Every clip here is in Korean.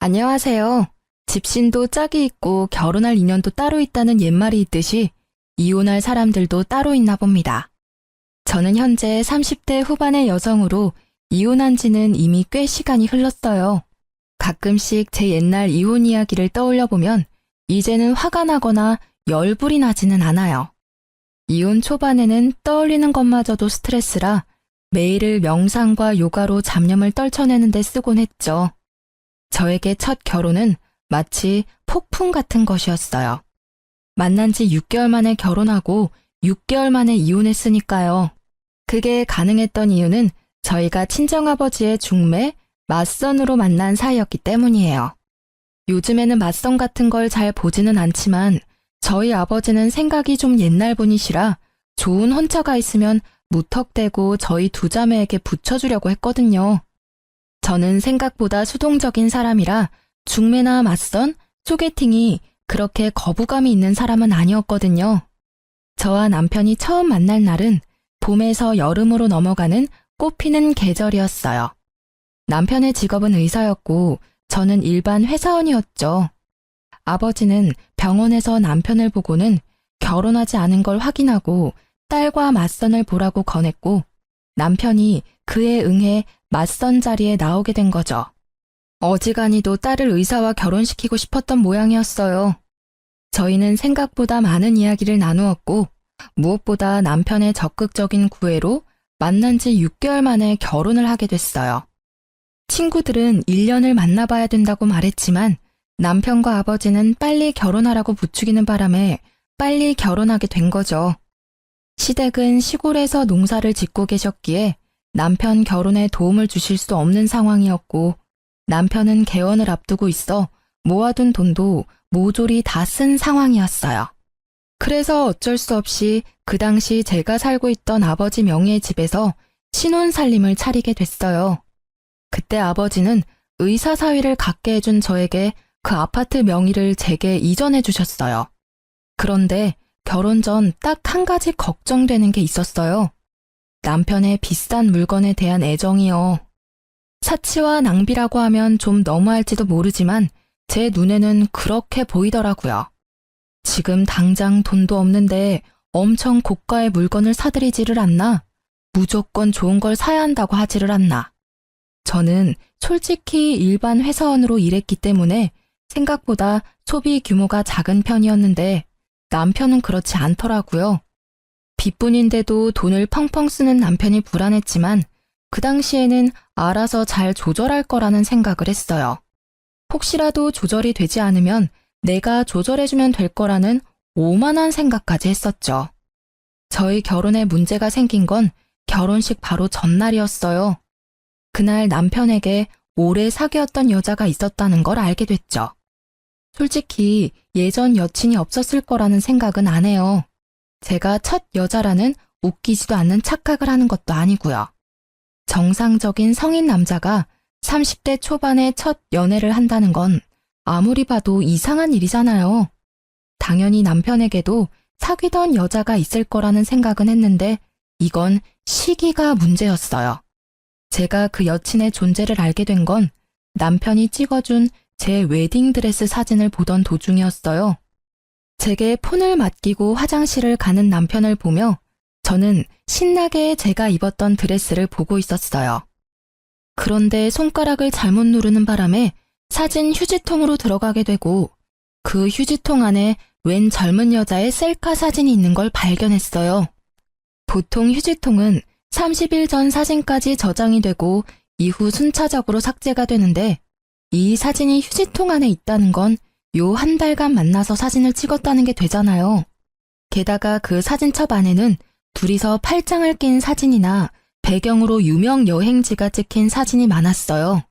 안녕하세요. 집신도 짝이 있고 결혼할 인연도 따로 있다는 옛말이 있듯이 이혼할 사람들도 따로 있나 봅니다. 저는 현재 30대 후반의 여성으로 이혼한 지는 이미 꽤 시간이 흘렀어요. 가끔씩 제 옛날 이혼 이야기를 떠올려 보면 이제는 화가 나거나 열불이 나지는 않아요. 이혼 초반에는 떠올리는 것마저도 스트레스라 매일을 명상과 요가로 잡념을 떨쳐내는 데 쓰곤 했죠. 저에게 첫 결혼은 마치 폭풍 같은 것이었어요. 만난 지 6개월 만에 결혼하고 6개월 만에 이혼했으니까요. 그게 가능했던 이유는 저희가 친정아버지의 중매, 맞선으로 만난 사이였기 때문이에요. 요즘에는 맞선 같은 걸 잘 보지는 않지만 저희 아버지는 생각이 좀 옛날 분이시라 좋은 혼처가 있으면 무턱대고 저희 두 자매에게 붙여주려고 했거든요. 저는 생각보다 수동적인 사람이라 중매나 맞선, 소개팅이 그렇게 거부감이 있는 사람은 아니었거든요. 저와 남편이 처음 만날 날은 봄에서 여름으로 넘어가는 꽃피는 계절이었어요. 남편의 직업은 의사였고 저는 일반 회사원이었죠. 아버지는 병원에서 남편을 보고는 결혼하지 않은 걸 확인하고 딸과 맞선을 보라고 권했고 남편이 그에 응해 맞선 자리에 나오게 된 거죠. 어지간히도 딸을 의사와 결혼시키고 싶었던 모양이었어요. 저희는 생각보다 많은 이야기를 나누었고 무엇보다 남편의 적극적인 구애로 만난 지 6개월 만에 결혼을 하게 됐어요. 친구들은 1년을 만나봐야 된다고 말했지만 남편과 아버지는 빨리 결혼하라고 부추기는 바람에 빨리 결혼하게 된 거죠. 시댁은 시골에서 농사를 짓고 계셨기에 남편 결혼에 도움을 주실 수 없는 상황이었고 남편은 개원을 앞두고 있어 모아둔 돈도 모조리 다 쓴 상황이었어요. 그래서 어쩔 수 없이 그 당시 제가 살고 있던 아버지 명의의 집에서 신혼살림을 차리게 됐어요. 그때 아버지는 의사 사위를 갖게 해준 저에게 그 아파트 명의를 제게 이전해 주셨어요. 그런데 결혼 전 딱 한 가지 걱정되는 게 있었어요. 남편의 비싼 물건에 대한 애정이요. 사치와 낭비라고 하면 좀 너무할지도 모르지만 제 눈에는 그렇게 보이더라고요. 지금 당장 돈도 없는데 엄청 고가의 물건을 사들이지를 않나? 무조건 좋은 걸 사야 한다고 하지를 않나? 저는 솔직히 일반 회사원으로 일했기 때문에 생각보다 소비 규모가 작은 편이었는데 남편은 그렇지 않더라고요. 빚뿐인데도 돈을 펑펑 쓰는 남편이 불안했지만 그 당시에는 알아서 잘 조절할 거라는 생각을 했어요. 혹시라도 조절이 되지 않으면 내가 조절해주면 될 거라는 오만한 생각까지 했었죠. 저희 결혼에 문제가 생긴 건 결혼식 바로 전날이었어요. 그날 남편에게 오래 사귀었던 여자가 있었다는 걸 알게 됐죠. 솔직히 예전 여친이 없었을 거라는 생각은 안 해요. 제가 첫 여자라는 웃기지도 않는 착각을 하는 것도 아니고요. 정상적인 성인 남자가 30대 초반에 첫 연애를 한다는 건 아무리 봐도 이상한 일이잖아요. 당연히 남편에게도 사귀던 여자가 있을 거라는 생각은 했는데 이건 시기가 문제였어요. 제가 그 여친의 존재를 알게 된 건 남편이 찍어준 제 웨딩드레스 사진을 보던 도중이었어요. 제게 폰을 맡기고 화장실을 가는 남편을 보며 저는 신나게 제가 입었던 드레스를 보고 있었어요. 그런데 손가락을 잘못 누르는 바람에 사진 휴지통으로 들어가게 되고 그 휴지통 안에 웬 젊은 여자의 셀카 사진이 있는 걸 발견했어요. 보통 휴지통은 30일 전 사진까지 저장이 되고 이후 순차적으로 삭제가 되는데 이 사진이 휴지통 안에 있다는 건 요 한 달간 만나서 사진을 찍었다는 게 되잖아요. 게다가 그 사진첩 안에는 둘이서 팔짱을 낀 사진이나 배경으로 유명 여행지가 찍힌 사진이 많았어요.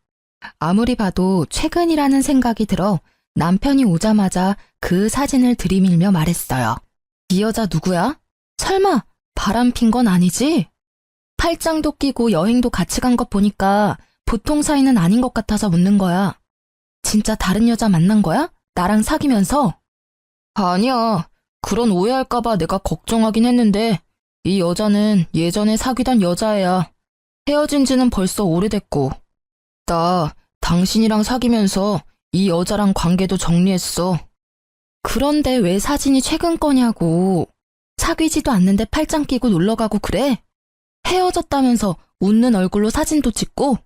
아무리 봐도 최근이라는 생각이 들어 남편이 오자마자 그 사진을 들이밀며 말했어요. 이 여자 누구야? 설마 바람 핀 건 아니지? 팔짱도 끼고 여행도 같이 간 것 보니까 보통 사이는 아닌 것 같아서 묻는 거야. 진짜 다른 여자 만난 거야? 나랑 사귀면서? 아니야. 그런 오해할까봐 내가 걱정하긴 했는데 이 여자는 예전에 사귀던 여자애야. 헤어진 지는 벌써 오래됐고. 나 당신이랑 사귀면서 이 여자랑 관계도 정리했어. 그런데 왜 사진이 최근 거냐고. 사귀지도 않는데 팔짱 끼고 놀러가고 그래? 헤어졌다면서 웃는 얼굴로 사진도 찍고?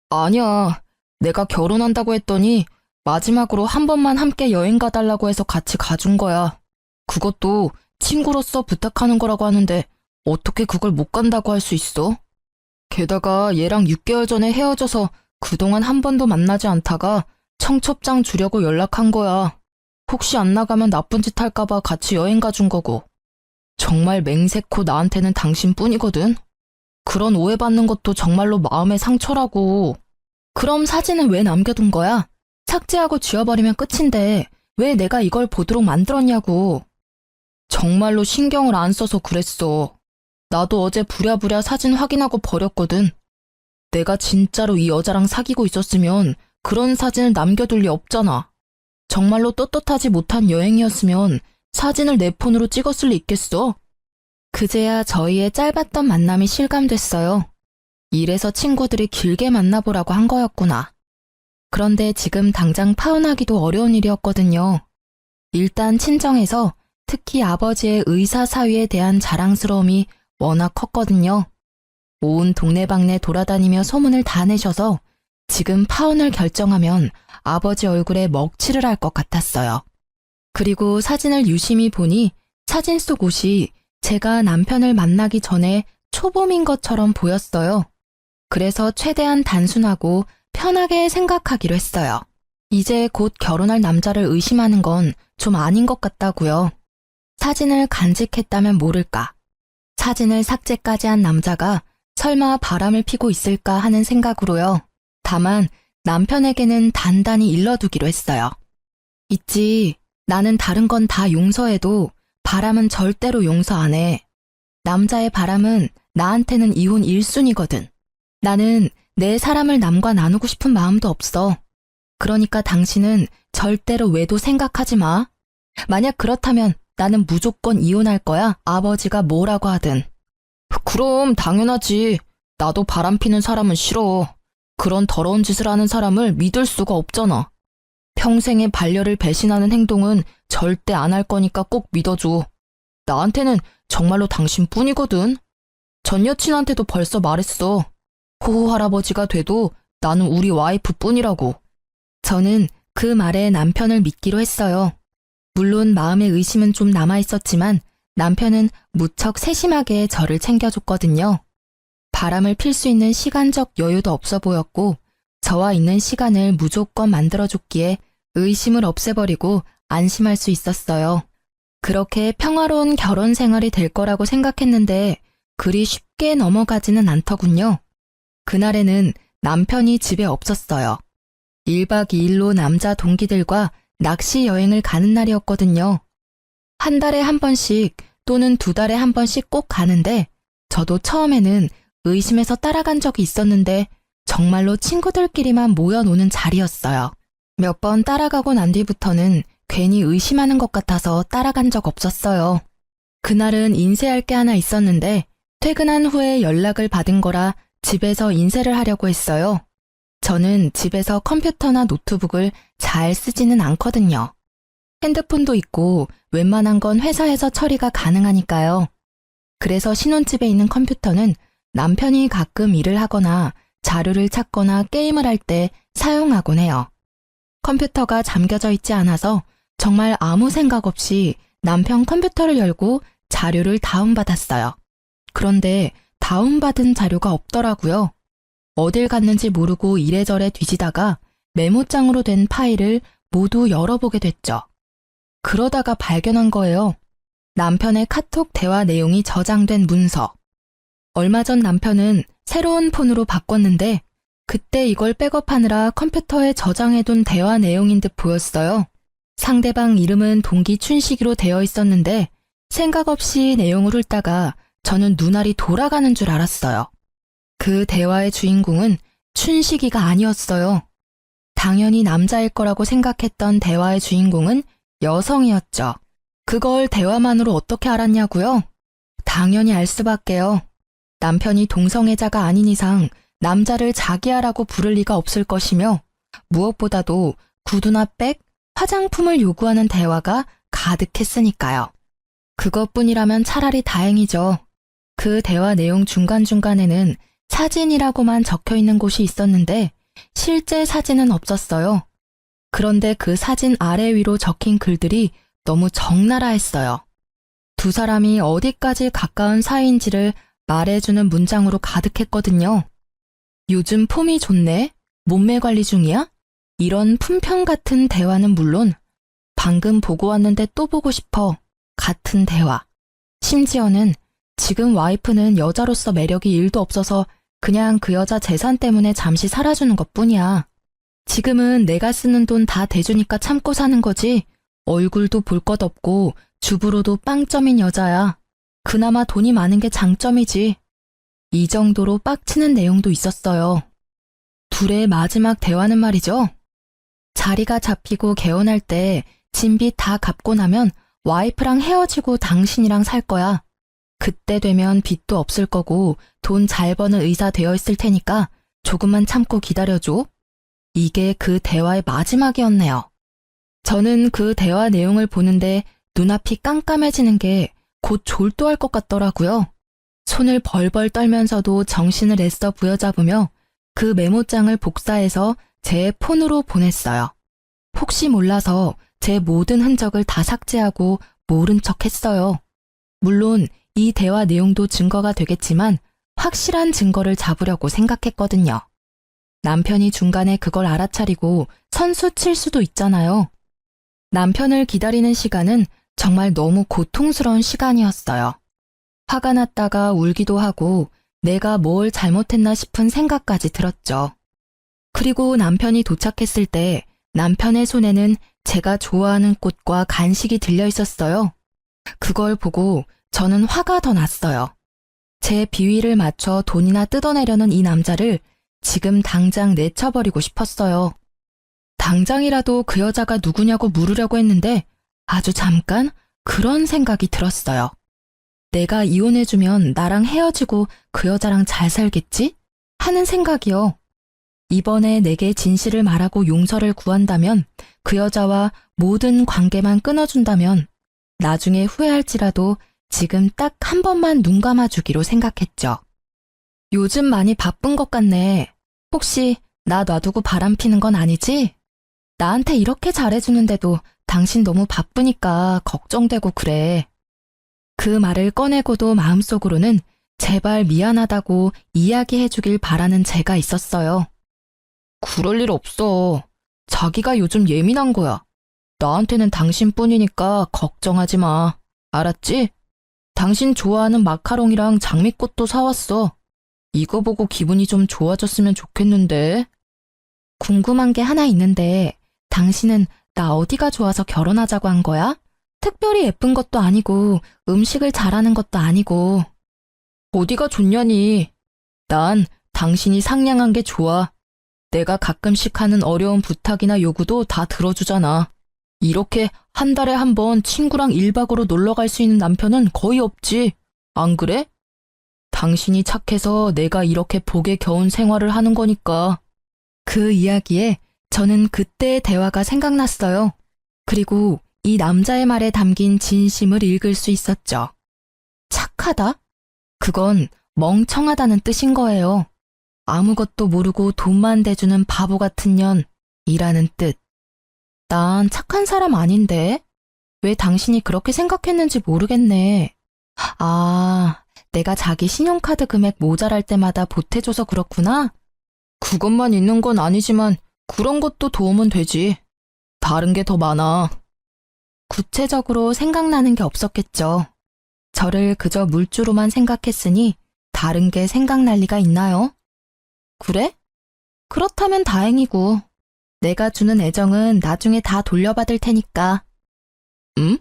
아니야. 내가 결혼한다고 했더니 마지막으로 한 번만 함께 여행 가달라고 해서 같이 가준 거야. 그것도 친구로서 부탁하는 거라고 하는데 어떻게 그걸 못 간다고 할 수 있어? 게다가 얘랑 6개월 전에 헤어져서 그동안 한 번도 만나지 않다가 청첩장 주려고 연락한 거야. 혹시 안 나가면 나쁜 짓 할까봐 같이 여행 가준 거고. 정말 맹세코 나한테는 당신뿐이거든. 그런 오해받는 것도 정말로 마음의 상처라고. 그럼 사진은 왜 남겨둔 거야? 삭제하고 지워버리면 끝인데 왜 내가 이걸 보도록 만들었냐고. 정말로 신경을 안 써서 그랬어. 나도 어제 부랴부랴 사진 확인하고 버렸거든. 내가 진짜로 이 여자랑 사귀고 있었으면 그런 사진을 남겨둘 리 없잖아. 정말로 떳떳하지 못한 여행이었으면 사진을 내 폰으로 찍었을 리 있겠어? 그제야 저희의 짧았던 만남이 실감됐어요. 이래서 친구들이 길게 만나보라고 한 거였구나. 그런데 지금 당장 파혼하기도 어려운 일이었거든요. 일단 친정에서 특히 아버지의 의사 사위에 대한 자랑스러움이 워낙 컸거든요. 온 동네방네 돌아다니며 소문을 다 내셔서 지금 파혼을 결정하면 아버지 얼굴에 먹칠을 할 것 같았어요. 그리고 사진을 유심히 보니 사진 속 옷이 제가 남편을 만나기 전에 초봄인 것처럼 보였어요. 그래서 최대한 단순하고 편하게 생각하기로 했어요. 이제 곧 결혼할 남자를 의심하는 건 좀 아닌 것 같다고요. 사진을 간직했다면 모를까. 사진을 삭제까지 한 남자가 설마 바람을 피고 있을까 하는 생각으로요. 다만 남편에게는 단단히 일러두기로 했어요. 있지, 나는 다른 건 다 용서해도 바람은 절대로 용서 안 해. 남자의 바람은 나한테는 이혼 1순위거든. 나는 내 사람을 남과 나누고 싶은 마음도 없어. 그러니까 당신은 절대로 외도 생각하지 마. 만약 그렇다면 나는 무조건 이혼할 거야. 아버지가 뭐라고 하든. 그럼 당연하지. 나도 바람피는 사람은 싫어. 그런 더러운 짓을 하는 사람을 믿을 수가 없잖아. 평생의 반려를 배신하는 행동은 절대 안 할 거니까 꼭 믿어줘. 나한테는 정말로 당신뿐이거든. 전 여친한테도 벌써 말했어. 호호 할아버지가 돼도 나는 우리 와이프뿐이라고. 저는 그 말에 남편을 믿기로 했어요. 물론 마음의 의심은 좀 남아있었지만 남편은 무척 세심하게 저를 챙겨줬거든요. 바람을 필 수 있는 시간적 여유도 없어 보였고 저와 있는 시간을 무조건 만들어줬기에 의심을 없애버리고 안심할 수 있었어요. 그렇게 평화로운 결혼 생활이 될 거라고 생각했는데 그리 쉽게 넘어가지는 않더군요. 그날에는 남편이 집에 없었어요. 1박 2일로 남자 동기들과 낚시 여행을 가는 날이었거든요. 한 달에 한 번씩 또는 2달에 한 번씩 꼭 가는데 저도 처음에는 의심해서 따라간 적이 있었는데 정말로 친구들끼리만 모여 노는 자리였어요. 몇 번 따라가고 난 뒤부터는 괜히 의심하는 것 같아서 따라간 적 없었어요. 그날은 인쇄할 게 하나 있었는데 퇴근한 후에 연락을 받은 거라 집에서 인쇄를 하려고 했어요. 저는 집에서 컴퓨터나 노트북을 잘 쓰지는 않거든요. 핸드폰도 있고 웬만한 건 회사에서 처리가 가능하니까요. 그래서 신혼집에 있는 컴퓨터는 남편이 가끔 일을 하거나 자료를 찾거나 게임을 할 때 사용하곤 해요. 컴퓨터가 잠겨져 있지 않아서 정말 아무 생각 없이 남편 컴퓨터를 열고 자료를 다운받았어요. 그런데 다운받은 자료가 없더라고요. 어딜 갔는지 모르고 이래저래 뒤지다가 메모장으로 된 파일을 모두 열어보게 됐죠. 그러다가 발견한 거예요. 남편의 카톡 대화 내용이 저장된 문서. 얼마 전 남편은 새로운 폰으로 바꿨는데 그때 이걸 백업하느라 컴퓨터에 저장해둔 대화 내용인 듯 보였어요. 상대방 이름은 동기 춘식이로 되어 있었는데 생각 없이 내용을 훑다가 저는 눈알이 돌아가는 줄 알았어요. 그 대화의 주인공은 춘식이가 아니었어요. 당연히 남자일 거라고 생각했던 대화의 주인공은 여성이었죠. 그걸 대화만으로 어떻게 알았냐고요? 당연히 알 수밖에요. 남편이 동성애자가 아닌 이상 남자를 자기야라고 부를 리가 없을 것이며 무엇보다도 구두나 백, 화장품을 요구하는 대화가 가득했으니까요. 그것뿐이라면 차라리 다행이죠. 그 대화 내용 중간중간에는 사진이라고만 적혀 있는 곳이 있었는데 실제 사진은 없었어요. 그런데 그 사진 아래 위로 적힌 글들이 너무 적나라 했어요. 두 사람이 어디까지 가까운 사이인지를 말해주는 문장으로 가득했거든요. 요즘 폼이 좋네? 몸매 관리 중이야? 이런 품평 같은 대화는 물론 방금 보고 왔는데 또 보고 싶어 같은 대화. 심지어는 지금 와이프는 여자로서 매력이 1도 없어서 그냥 그 여자 재산 때문에 잠시 살아주는 것뿐이야. 지금은 내가 쓰는 돈 다 대주니까 참고 사는 거지. 얼굴도 볼 것 없고 주부로도 빵점인 여자야. 그나마 돈이 많은 게 장점이지. 이 정도로 빡치는 내용도 있었어요. 둘의 마지막 대화는 말이죠. 자리가 잡히고 개원할 때 진빚 다 갚고 나면 와이프랑 헤어지고 당신이랑 살 거야. 그때 되면 빚도 없을 거고 돈 잘 버는 의사 되어 있을 테니까 조금만 참고 기다려줘. 이게 그 대화의 마지막이었네요. 저는 그 대화 내용을 보는데 눈앞이 깜깜해지는 게 곧 졸도할 것 같더라고요. 손을 벌벌 떨면서도 정신을 애써 부여잡으며 그 메모장을 복사해서 제 폰으로 보냈어요. 혹시 몰라서 제 모든 흔적을 다 삭제하고 모른 척 했어요. 물론 이 대화 내용도 증거가 되겠지만 확실한 증거를 잡으려고 생각했거든요. 남편이 중간에 그걸 알아차리고 선수 칠 수도 있잖아요. 남편을 기다리는 시간은 정말 너무 고통스러운 시간이었어요. 화가 났다가 울기도 하고 내가 뭘 잘못했나 싶은 생각까지 들었죠. 그리고 남편이 도착했을 때 남편의 손에는 제가 좋아하는 꽃과 간식이 들려 있었어요. 그걸 보고 저는 화가 더 났어요. 제 비위를 맞춰 돈이나 뜯어내려는 이 남자를 지금 당장 내쳐버리고 싶었어요. 당장이라도 그 여자가 누구냐고 물으려고 했는데 아주 잠깐 그런 생각이 들었어요. 내가 이혼해주면 나랑 헤어지고 그 여자랑 잘 살겠지? 하는 생각이요. 이번에 내게 진실을 말하고 용서를 구한다면 그 여자와 모든 관계만 끊어준다면 나중에 후회할지라도 지금 딱 한 번만 눈 감아주기로 생각했죠. 요즘 많이 바쁜 것 같네. 혹시 나 놔두고 바람 피는 건 아니지? 나한테 이렇게 잘해주는데도 당신 너무 바쁘니까 걱정되고 그래. 그 말을 꺼내고도 마음속으로는 제발 미안하다고 이야기해주길 바라는 제가 있었어요. 그럴 일 없어. 자기가 요즘 예민한 거야. 나한테는 당신뿐이니까 걱정하지 마. 알았지? 당신 좋아하는 마카롱이랑 장미꽃도 사왔어. 이거 보고 기분이 좀 좋아졌으면 좋겠는데. 궁금한 게 하나 있는데 당신은 나 어디가 좋아서 결혼하자고 한 거야? 특별히 예쁜 것도 아니고 음식을 잘하는 것도 아니고. 어디가 좋냐니. 난 당신이 상냥한 게 좋아. 내가 가끔씩 하는 어려운 부탁이나 요구도 다 들어주잖아. 이렇게 한 달에 한 번 친구랑 1박으로 놀러 갈 수 있는 남편은 거의 없지. 안 그래? 당신이 착해서 내가 이렇게 복에 겨운 생활을 하는 거니까. 그 이야기에 저는 그때의 대화가 생각났어요. 그리고 이 남자의 말에 담긴 진심을 읽을 수 있었죠. 착하다? 그건 멍청하다는 뜻인 거예요. 아무것도 모르고 돈만 대주는 바보 같은 년이라는 뜻. 난 착한 사람 아닌데? 왜 당신이 그렇게 생각했는지 모르겠네. 아, 내가 자기 신용카드 금액 모자랄 때마다 보태줘서 그렇구나? 그것만 있는 건 아니지만 그런 것도 도움은 되지. 다른 게 더 많아. 구체적으로 생각나는 게 없었겠죠. 저를 그저 물주로만 생각했으니 다른 게 생각날 리가 있나요? 그래? 그렇다면 다행이고. 내가 주는 애정은 나중에 다 돌려받을 테니까. 응?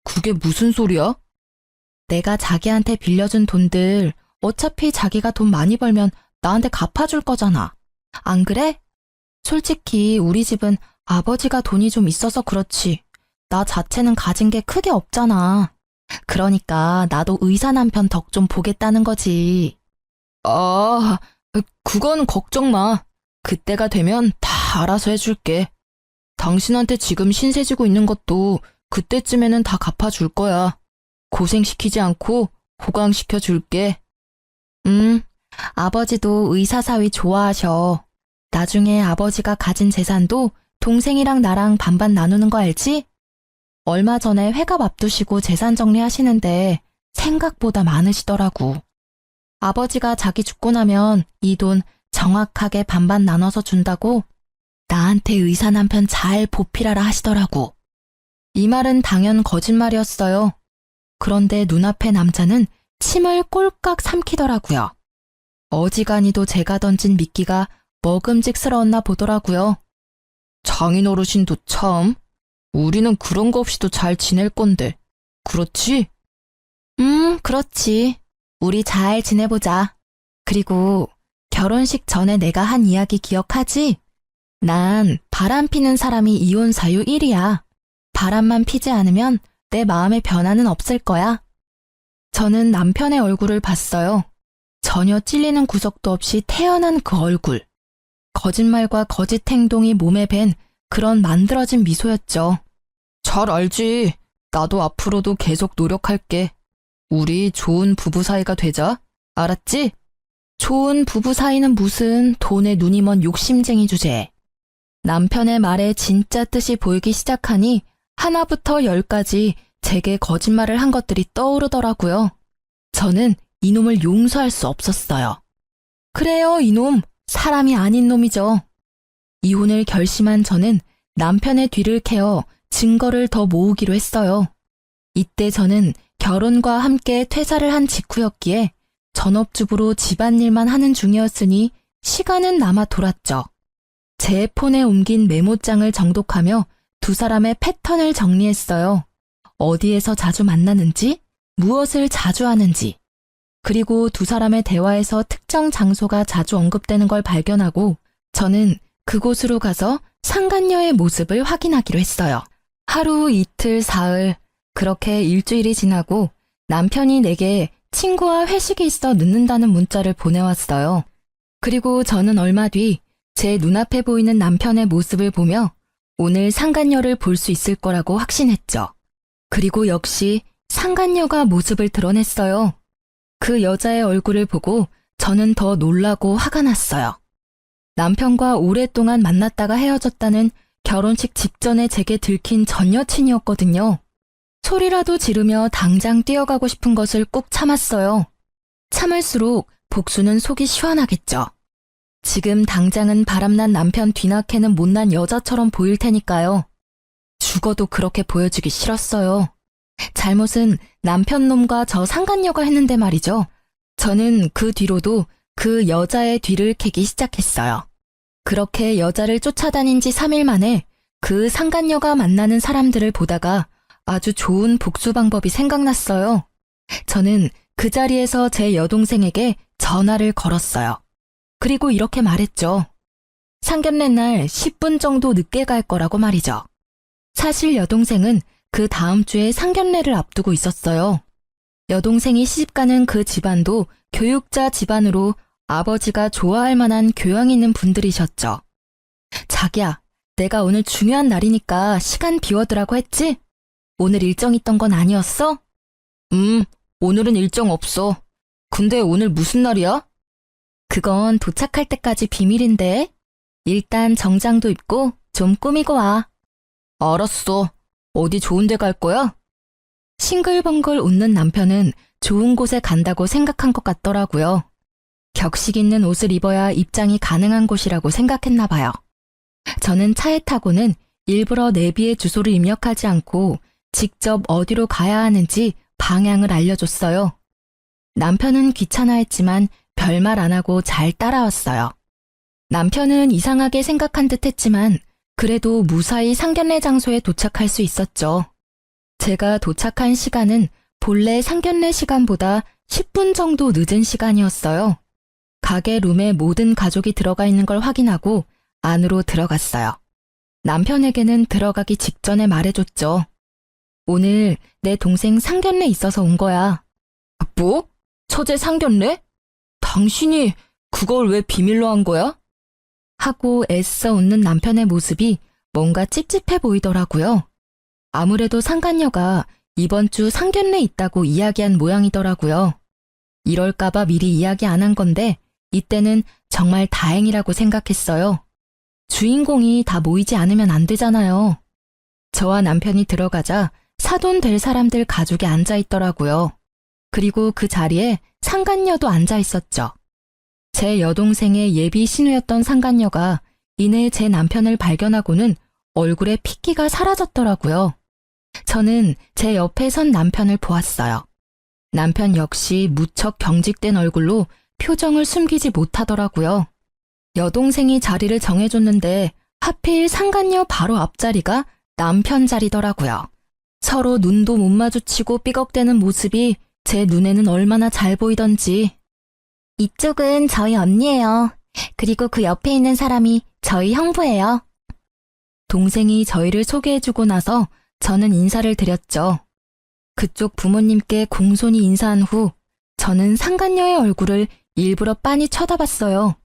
그게 무슨 소리야? 내가 자기한테 빌려준 돈들 어차피 자기가 돈 많이 벌면 나한테 갚아줄 거잖아. 안 그래? 솔직히 우리 집은 아버지가 돈이 좀 있어서 그렇지. 나 자체는 가진 게 크게 없잖아. 그러니까 나도 의사 남편 덕 좀 보겠다는 거지. 아, 그건 걱정 마. 그때가 되면 다 알아서 해줄게. 당신한테 지금 신세 지고 있는 것도 그때쯤에는 다 갚아줄 거야. 고생시키지 않고 호강시켜 줄게. 아버지도 의사사위 좋아하셔. 나중에 아버지가 가진 재산도 동생이랑 나랑 반반 나누는 거 알지? 얼마 전에 회갑 앞두시고 재산 정리하시는데 생각보다 많으시더라고. 아버지가 자기 죽고 나면 이 돈 정확하게 반반 나눠서 준다고 나한테 의사 남편 잘 보필하라 하시더라고. 이 말은 당연 거짓말이었어요. 그런데 눈앞의 남자는 침을 꼴깍 삼키더라고요. 어지간히도 제가 던진 미끼가 먹음직스러웠나 보더라고요. 장인어르신도 참, 우리는 그런 거 없이도 잘 지낼 건데, 그렇지? 그렇지. 우리 잘 지내보자. 그리고 결혼식 전에 내가 한 이야기 기억하지? 난 바람 피는 사람이 이혼 사유 1위야. 바람만 피지 않으면 내 마음의 변화는 없을 거야. 저는 남편의 얼굴을 봤어요. 전혀 찔리는 구석도 없이 태연한 그 얼굴. 거짓말과 거짓 행동이 몸에 밴 그런 만들어진 미소였죠. 잘 알지. 나도 앞으로도 계속 노력할게. 우리 좋은 부부 사이가 되자. 알았지? 좋은 부부 사이는 무슨 돈에 눈이 먼 욕심쟁이 주제에. 남편의 말에 진짜 뜻이 보이기 시작하니 하나부터 10까지 제게 거짓말을 한 것들이 떠오르더라고요. 저는 이놈을 용서할 수 없었어요. 그래요, 이놈. 사람이 아닌 놈이죠. 이혼을 결심한 저는 남편의 뒤를 캐어 증거를 더 모으기로 했어요. 이때 저는 결혼과 함께 퇴사를 한 직후였기에 전업주부로 집안일만 하는 중이었으니 시간은 남아 돌았죠. 제 폰에 옮긴 메모장을 정독하며 두 사람의 패턴을 정리했어요. 어디에서 자주 만나는지, 무엇을 자주 하는지, 그리고 두 사람의 대화에서 특정 장소가 자주 언급되는 걸 발견하고 저는 그곳으로 가서 상간녀의 모습을 확인하기로 했어요. 하루, 이틀, 사흘, 그렇게 일주일이 지나고 남편이 내게 친구와 회식이 있어 늦는다는 문자를 보내왔어요. 그리고 저는 얼마 뒤 제 눈앞에 보이는 남편의 모습을 보며 오늘 상간녀를 볼 수 있을 거라고 확신했죠. 그리고 역시 상간녀가 모습을 드러냈어요. 그 여자의 얼굴을 보고 저는 더 놀라고 화가 났어요. 남편과 오랫동안 만났다가 헤어졌다는 결혼식 직전에 제게 들킨 전 여친이었거든요. 소리라도 지르며 당장 뛰어가고 싶은 것을 꾹 참았어요. 참을수록 복수는 속이 시원하겠죠. 지금 당장은 바람난 남편 뒤나캐는 못난 여자처럼 보일 테니까요. 죽어도 그렇게 보여주기 싫었어요. 잘못은 남편 놈과 저 상간녀가 했는데 말이죠. 저는 그 뒤로도 그 여자의 뒤를 캐기 시작했어요. 그렇게 여자를 쫓아다닌 지 3일 만에 그 상간녀가 만나는 사람들을 보다가 아주 좋은 복수 방법이 생각났어요. 저는 그 자리에서 제 여동생에게 전화를 걸었어요. 그리고 이렇게 말했죠. 상견례 날 10분 정도 늦게 갈 거라고 말이죠. 사실 여동생은 그 다음 주에 상견례를 앞두고 있었어요. 여동생이 시집가는 그 집안도 교육자 집안으로 아버지가 좋아할 만한 교양 있는 분들이셨죠. 자기야, 내가 오늘 중요한 날이니까 시간 비워두라고 했지? 오늘 일정 있던 건 아니었어? 오늘은 일정 없어. 근데 오늘 무슨 날이야? 그건 도착할 때까지 비밀인데. 일단 정장도 입고 좀 꾸미고 와. 알았어. 어디 좋은 데 갈 거야? 싱글벙글 웃는 남편은 좋은 곳에 간다고 생각한 것 같더라고요. 격식 있는 옷을 입어야 입장이 가능한 곳이라고 생각했나 봐요. 저는 차에 타고는 일부러 내비에 주소를 입력하지 않고 직접 어디로 가야 하는지 방향을 알려줬어요. 남편은 귀찮아했지만 별말 안 하고 잘 따라왔어요. 남편은 이상하게 생각한 듯 했지만 그래도 무사히 상견례 장소에 도착할 수 있었죠. 제가 도착한 시간은 본래 상견례 시간보다 10분 정도 늦은 시간이었어요. 가게 룸에 모든 가족이 들어가 있는 걸 확인하고 안으로 들어갔어요. 남편에게는 들어가기 직전에 말해줬죠. 오늘 내 동생 상견례 있어서 온 거야. 뭐? 처제 상견례? 당신이 그걸 왜 비밀로 한 거야? 하고 애써 웃는 남편의 모습이 뭔가 찝찝해 보이더라고요. 아무래도 상간녀가 이번 주 상견례 있다고 이야기한 모양이더라고요. 이럴까봐 미리 이야기 안 한 건데 이때는 정말 다행이라고 생각했어요. 주인공이 다 모이지 않으면 안 되잖아요. 저와 남편이 들어가자 사돈 될 사람들 가족이 앉아 있더라고요. 그리고 그 자리에 상간녀도 앉아 있었죠. 제 여동생의 예비 신우였던 상간녀가 이내 제 남편을 발견하고는 얼굴에 핏기가 사라졌더라고요. 저는 제 옆에 선 남편을 보았어요. 남편 역시 무척 경직된 얼굴로 표정을 숨기지 못하더라고요. 여동생이 자리를 정해줬는데 하필 상간녀 바로 앞자리가 남편 자리더라고요. 서로 눈도 못 마주치고 삐걱대는 모습이 제 눈에는 얼마나 잘 보이던지. 이쪽은 저희 언니예요. 그리고 그 옆에 있는 사람이 저희 형부예요. 동생이 저희를 소개해주고 나서 저는 인사를 드렸죠. 그쪽 부모님께 공손히 인사한 후 저는 상간녀의 얼굴을 일부러 빤히 쳐다봤어요.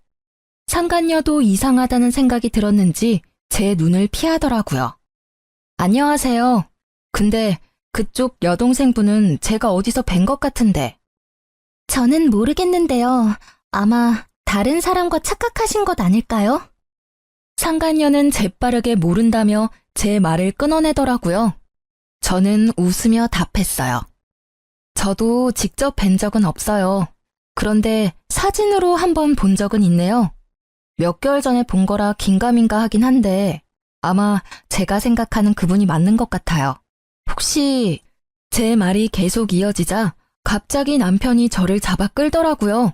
상간녀도 이상하다는 생각이 들었는지 제 눈을 피하더라고요. 안녕하세요. 근데 그쪽 여동생분은 제가 어디서 뵌 것 같은데. 저는 모르겠는데요. 아마 다른 사람과 착각하신 것 아닐까요? 상간녀는 재빠르게 모른다며 제 말을 끊어내더라고요. 저는 웃으며 답했어요. 저도 직접 뵌 적은 없어요. 그런데 사진으로 한번 본 적은 있네요. 몇 개월 전에 본 거라 긴가민가 하긴 한데 아마 제가 생각하는 그분이 맞는 것 같아요. 혹시 제 말이 계속 이어지자 갑자기 남편이 저를 잡아 끌더라고요.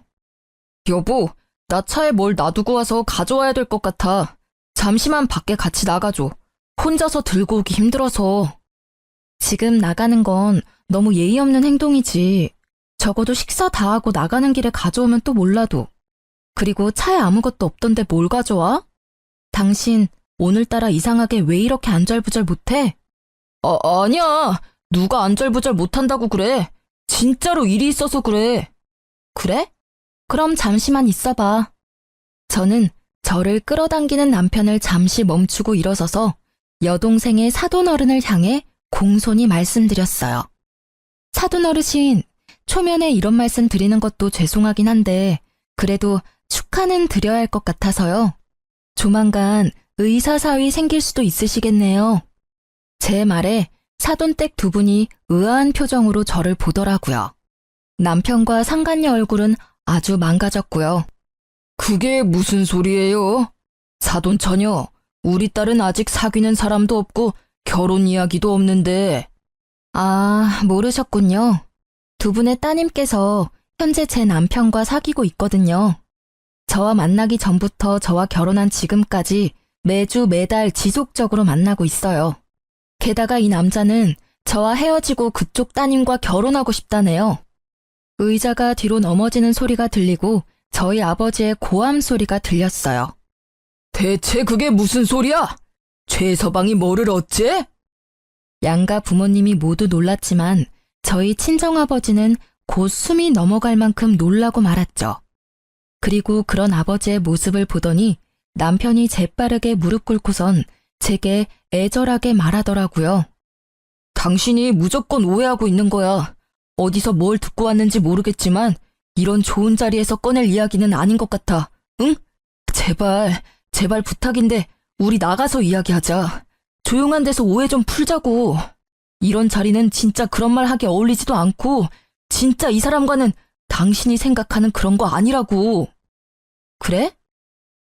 여보, 나 차에 뭘 놔두고 와서 가져와야 될 것 같아. 잠시만 밖에 같이 나가줘. 혼자서 들고 오기 힘들어서. 지금 나가는 건 너무 예의 없는 행동이지. 적어도 식사 다 하고 나가는 길에 가져오면 또 몰라도. 그리고 차에 아무것도 없던데 뭘 가져와? 당신 오늘따라 이상하게 왜 이렇게 안절부절 못해? 아니야. 누가 안절부절 못한다고 그래. 진짜로 일이 있어서 그래. 그래? 그럼 잠시만 있어봐. 저는 저를 끌어당기는 남편을 잠시 멈추고 일어서서 여동생의 사돈어른을 향해 공손히 말씀드렸어요. 사돈어르신, 초면에 이런 말씀 드리는 것도 죄송하긴 한데 그래도 축하는 드려야 할 것 같아서요. 조만간 의사사위 생길 수도 있으시겠네요. 제 말에 사돈댁 두 분이 의아한 표정으로 저를 보더라고요. 남편과 상간녀 얼굴은 아주 망가졌고요. 그게 무슨 소리예요? 사돈처녀, 우리 딸은 아직 사귀는 사람도 없고 결혼 이야기도 없는데. 아, 모르셨군요. 두 분의 따님께서 현재 제 남편과 사귀고 있거든요. 저와 만나기 전부터 저와 결혼한 지금까지 매주 매달 지속적으로 만나고 있어요. 게다가 이 남자는 저와 헤어지고 그쪽 따님과 결혼하고 싶다네요. 의자가 뒤로 넘어지는 소리가 들리고 저희 아버지의 고함 소리가 들렸어요. 대체 그게 무슨 소리야? 최서방이 뭐를 어째? 양가 부모님이 모두 놀랐지만 저희 친정아버지는 곧 숨이 넘어갈 만큼 놀라고 말았죠. 그리고 그런 아버지의 모습을 보더니 남편이 재빠르게 무릎 꿇고선 제게 애절하게 말하더라고요. 당신이 무조건 오해하고 있는 거야. 어디서 뭘 듣고 왔는지 모르겠지만 이런 좋은 자리에서 꺼낼 이야기는 아닌 것 같아. 응? 제발 부탁인데 우리 나가서 이야기하자. 조용한 데서 오해 좀 풀자고. 이런 자리는 진짜 그런 말 하기 어울리지도 않고 진짜 이 사람과는 당신이 생각하는 그런 거 아니라고. 그래?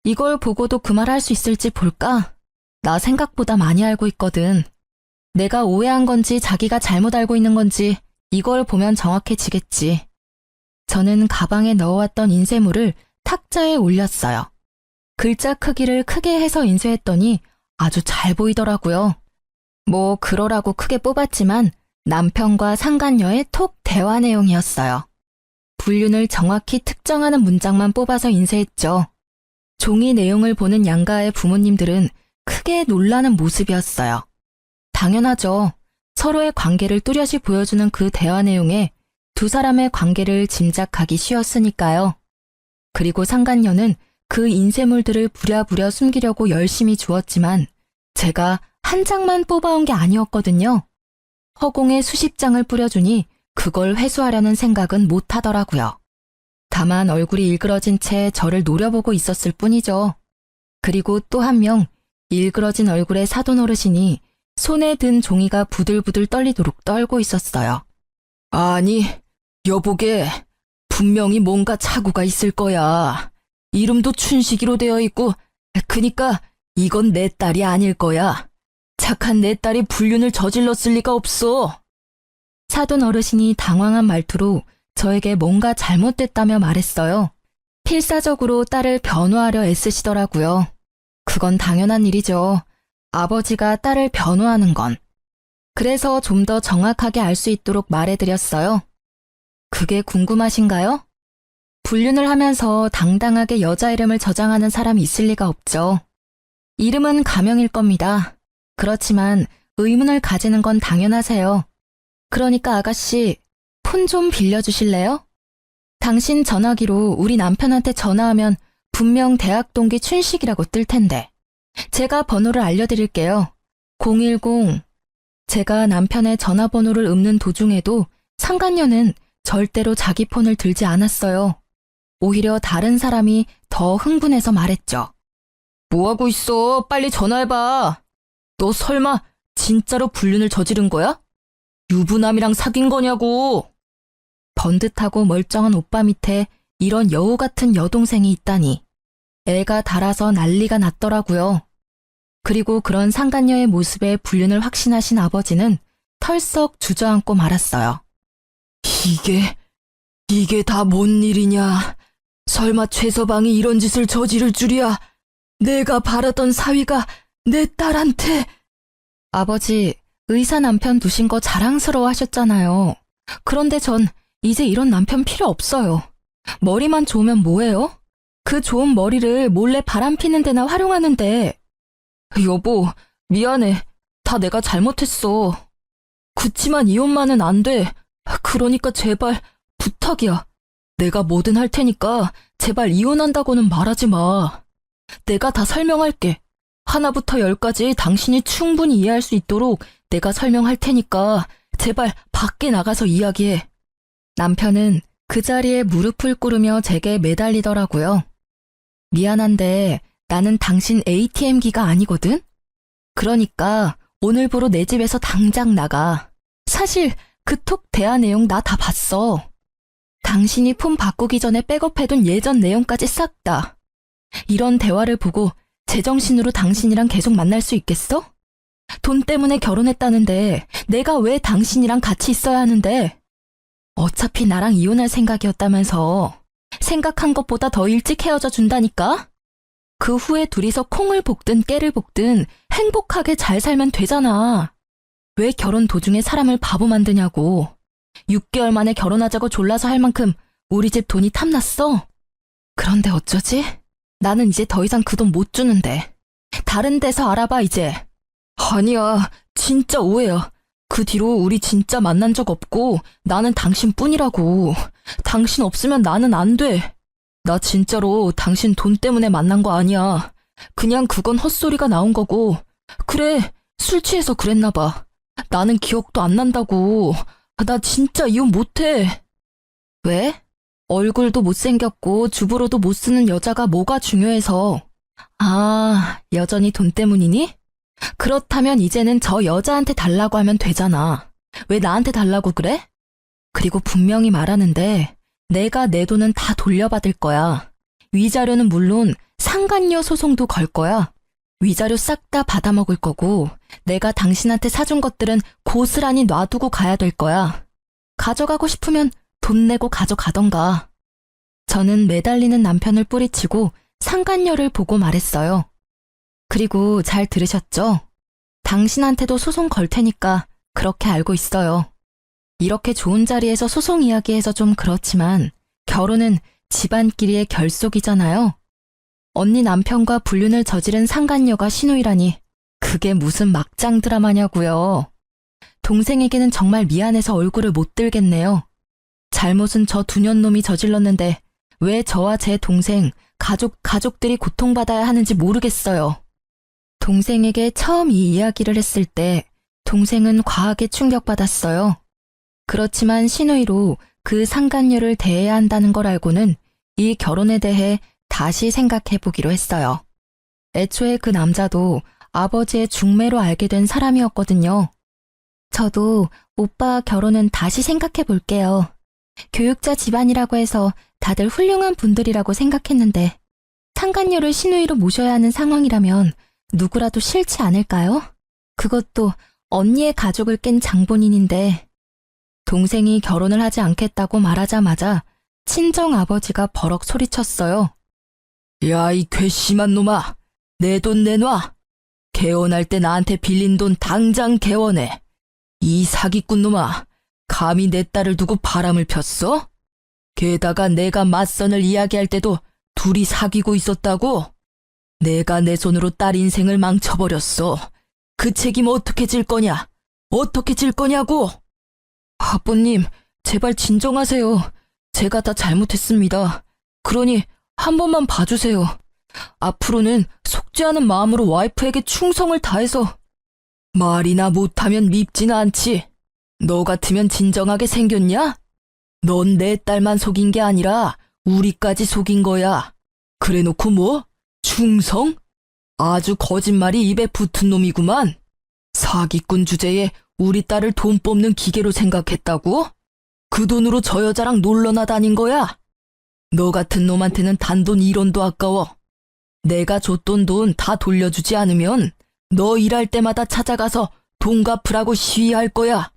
이걸 보고도 그 말 할 수 있을지 볼까? 나 생각보다 많이 알고 있거든. 내가 오해한 건지 자기가 잘못 알고 있는 건지 이걸 보면 정확해지겠지. 저는 가방에 넣어왔던 인쇄물을 탁자에 올렸어요. 글자 크기를 크게 해서 인쇄했더니 아주 잘 보이더라고요. 뭐 그러라고 크게 뽑았지만 남편과 상간녀의 톡 대화 내용이었어요. 불륜을 정확히 특정하는 문장만 뽑아서 인쇄했죠. 종이 내용을 보는 양가의 부모님들은 크게 놀라는 모습이었어요. 당연하죠. 서로의 관계를 뚜렷이 보여주는 그 대화 내용에 두 사람의 관계를 짐작하기 쉬웠으니까요. 그리고 상간녀는 그 인쇄물들을 부랴부랴 숨기려고 열심히 주었지만 제가 한 장만 뽑아온 게 아니었거든요. 허공에 수십 장을 뿌려주니 그걸 회수하려는 생각은 못 하더라고요. 다만 얼굴이 일그러진 채 저를 노려보고 있었을 뿐이죠. 그리고 또 한 명, 일그러진 얼굴의 사돈 어르신이 손에 든 종이가 부들부들 떨리도록 떨고 있었어요. 아니, 여보게, 분명히 뭔가 착오가 있을 거야. 이름도 춘식이로 되어 있고, 그니까 이건 내 딸이 아닐 거야. 착한 내 딸이 불륜을 저질렀을 리가 없어. 사돈 어르신이 당황한 말투로 저에게 뭔가 잘못됐다며 말했어요. 필사적으로 딸을 변호하려 애쓰시더라고요. 그건 당연한 일이죠. 아버지가 딸을 변호하는 건. 그래서 좀 더 정확하게 알 수 있도록 말해드렸어요. 그게 궁금하신가요? 불륜을 하면서 당당하게 여자 이름을 저장하는 사람이 있을 리가 없죠. 이름은 가명일 겁니다. 그렇지만 의문을 가지는 건 당연하세요. 그러니까 아가씨, 폰 좀 빌려주실래요? 당신 전화기로 우리 남편한테 전화하면 분명 대학 동기 춘식이라고 뜰 텐데. 제가 번호를 알려드릴게요. 010. 제가 남편의 전화번호를 읊는 도중에도 상간녀는 절대로 자기 폰을 들지 않았어요. 오히려 다른 사람이 더 흥분해서 말했죠. 뭐하고 있어? 빨리 전화해봐. 너 설마 진짜로 불륜을 저지른 거야? 유부남이랑 사귄 거냐고. 번듯하고 멀쩡한 오빠 밑에 이런 여우 같은 여동생이 있다니. 애가 달아서 난리가 났더라고요. 그리고 그런 상간녀의 모습에 불륜을 확신하신 아버지는 털썩 주저앉고 말았어요. 이게 다 뭔 일이냐. 설마 최서방이 이런 짓을 저지를 줄이야. 내가 바라던 사위가 내 딸한테. 아버지, 의사 남편 두신 거 자랑스러워 하셨잖아요. 그런데 전 이제 이런 남편 필요 없어요. 머리만 좋으면 뭐해요? 그 좋은 머리를 몰래 바람 피는 데나 활용하는데. 여보, 미안해. 다 내가 잘못했어. 그치만 이혼만은 안 돼. 그러니까 제발 부탁이야. 내가 뭐든 할 테니까 제발 이혼한다고는 말하지 마. 내가 다 설명할게. 하나부터 10까지 당신이 충분히 이해할 수 있도록 내가 설명할 테니까 제발 밖에 나가서 이야기해. 남편은 그 자리에 무릎을 꿇으며 제게 매달리더라고요. 미안한데 나는 당신 ATM기가 아니거든? 그러니까 오늘부로 내 집에서 당장 나가. 사실 그 톡 대화 내용 나 다 봤어. 당신이 폰 바꾸기 전에 백업해둔 예전 내용까지 싹 다. 이런 대화를 보고 제정신으로 당신이랑 계속 만날 수 있겠어? 돈 때문에 결혼했다는데 내가 왜 당신이랑 같이 있어야 하는데? 어차피 나랑 이혼할 생각이었다면서. 생각한 것보다 더 일찍 헤어져 준다니까? 그 후에 둘이서 콩을 볶든 깨를 볶든 행복하게 잘 살면 되잖아. 왜 결혼 도중에 사람을 바보 만드냐고. 6개월 만에 결혼하자고 졸라서 할 만큼 우리 집 돈이 탐났어? 그런데 어쩌지? 나는 이제 더 이상 그 돈 못 주는데. 다른 데서 알아봐 이제. 아니야, 진짜 오해야. 그 뒤로 우리 진짜 만난 적 없고 나는 당신뿐이라고. 당신 없으면 나는 안 돼. 나 진짜로 당신 돈 때문에 만난 거 아니야. 그냥 그건 헛소리가 나온 거고. 그래, 술 취해서 그랬나 봐. 나는 기억도 안 난다고. 나 진짜 이혼 못해. 왜? 얼굴도 못생겼고 주부로도 못 쓰는 여자가 뭐가 중요해서. 아, 여전히 돈 때문이니? 그렇다면 이제는 저 여자한테 달라고 하면 되잖아. 왜 나한테 달라고 그래? 그리고 분명히 말하는데 내가 내 돈은 다 돌려받을 거야. 위자료는 물론 상간녀 소송도 걸 거야. 위자료 싹 다 받아먹을 거고 내가 당신한테 사준 것들은 고스란히 놔두고 가야 될 거야. 가져가고 싶으면 돈 내고 가져가던가. 저는 매달리는 남편을 뿌리치고 상간녀를 보고 말했어요. 그리고 잘 들으셨죠? 당신한테도 소송 걸 테니까 그렇게 알고 있어요. 이렇게 좋은 자리에서 소송 이야기해서 좀 그렇지만 결혼은 집안끼리의 결속이잖아요. 언니 남편과 불륜을 저지른 상간녀가 시누이라니 그게 무슨 막장 드라마냐고요. 동생에게는 정말 미안해서 얼굴을 못 들겠네요. 잘못은 저 두년놈이 저질렀는데 왜 저와 제 동생, 가족들이 고통받아야 하는지 모르겠어요. 동생에게 처음 이 이야기를 했을 때 동생은 과하게 충격받았어요. 그렇지만 시누이로 그 상간녀를 대해야 한다는 걸 알고는 이 결혼에 대해 다시 생각해 보기로 했어요. 애초에 그 남자도 아버지의 중매로 알게 된 사람이었거든요. 저도 오빠 결혼은 다시 생각해 볼게요. 교육자 집안이라고 해서 다들 훌륭한 분들이라고 생각했는데 상간녀를 시누이로 모셔야 하는 상황이라면 누구라도 싫지 않을까요? 그것도 언니의 가족을 깬 장본인인데. 동생이 결혼을 하지 않겠다고 말하자마자 친정 아버지가 버럭 소리쳤어요. 야, 이 괘씸한 놈아! 내 돈 내놔! 개원할 때 나한테 빌린 돈 당장 개원해! 이 사기꾼 놈아! 감히 내 딸을 두고 바람을 폈어? 게다가 내가 맞선을 이야기할 때도 둘이 사귀고 있었다고? 내가 내 손으로 딸 인생을 망쳐버렸어. 그 책임 어떻게 질 거냐? 어떻게 질 거냐고! 아버님, 제발 진정하세요. 제가 다 잘못했습니다. 그러니 한 번만 봐주세요. 앞으로는 속지 않은 마음으로 와이프에게 충성을 다해서. 말이나 못하면 밉지는 않지. 너 같으면 진정하게 생겼냐? 넌 내 딸만 속인 게 아니라 우리까지 속인 거야. 그래놓고 뭐? 충성? 아주 거짓말이 입에 붙은 놈이구만. 사기꾼 주제에 우리 딸을 돈 뽑는 기계로 생각했다고? 그 돈으로 저 여자랑 놀러나 다닌 거야? 너 같은 놈한테는 단돈 1원도 아까워. 내가 줬던 돈 다 돌려주지 않으면 너 일할 때마다 찾아가서 돈 갚으라고 시위할 거야.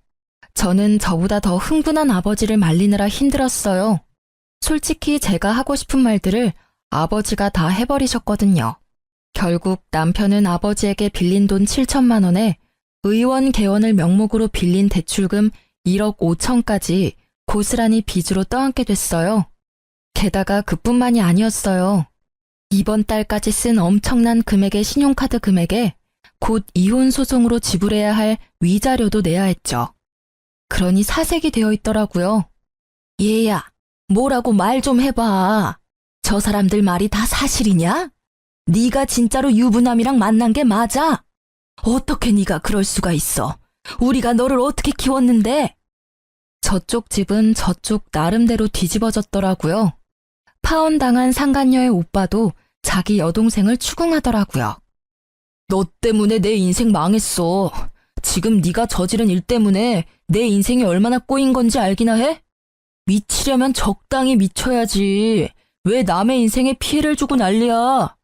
저는 저보다 더 흥분한 아버지를 말리느라 힘들었어요. 솔직히 제가 하고 싶은 말들을 아버지가 다 해버리셨거든요. 결국 남편은 아버지에게 빌린 돈 7천만 원에 의원 개원을 명목으로 빌린 대출금 1억 5천까지 고스란히 빚으로 떠안게 됐어요. 게다가 그뿐만이 아니었어요. 이번 달까지 쓴 엄청난 금액의 신용카드 금액에 곧 이혼 소송으로 지불해야 할 위자료도 내야 했죠. 그러니 사색이 되어 있더라고요. 얘야, 뭐라고 말 좀 해봐. 저 사람들 말이 다 사실이냐? 네가 진짜로 유부남이랑 만난 게 맞아? 어떻게 네가 그럴 수가 있어? 우리가 너를 어떻게 키웠는데? 저쪽 집은 저쪽 나름대로 뒤집어졌더라고요. 파혼당한 상간녀의 오빠도 자기 여동생을 추궁하더라고요. 너 때문에 내 인생 망했어. 지금 네가 저지른 일 때문에 내 인생이 얼마나 꼬인 건지 알기나 해? 미치려면 적당히 미쳐야지. 왜 남의 인생에 피해를 주고 난리야?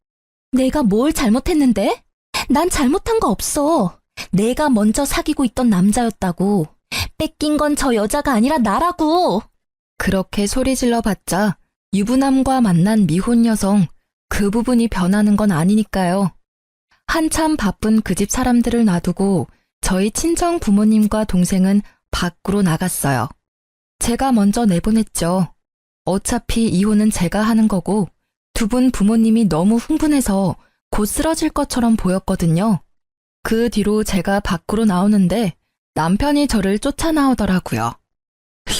내가 뭘 잘못했는데? 난 잘못한 거 없어. 내가 먼저 사귀고 있던 남자였다고. 뺏긴 건 저 여자가 아니라 나라고. 그렇게 소리질러 봤자 유부남과 만난 미혼 여성, 그 부분이 변하는 건 아니니까요. 한참 바쁜 그 집 사람들을 놔두고 저희 친정 부모님과 동생은 밖으로 나갔어요. 제가 먼저 내보냈죠. 어차피 이혼은 제가 하는 거고 두 분 부모님이 너무 흥분해서 곧 쓰러질 것처럼 보였거든요. 그 뒤로 제가 밖으로 나오는데 남편이 저를 쫓아 나오더라고요.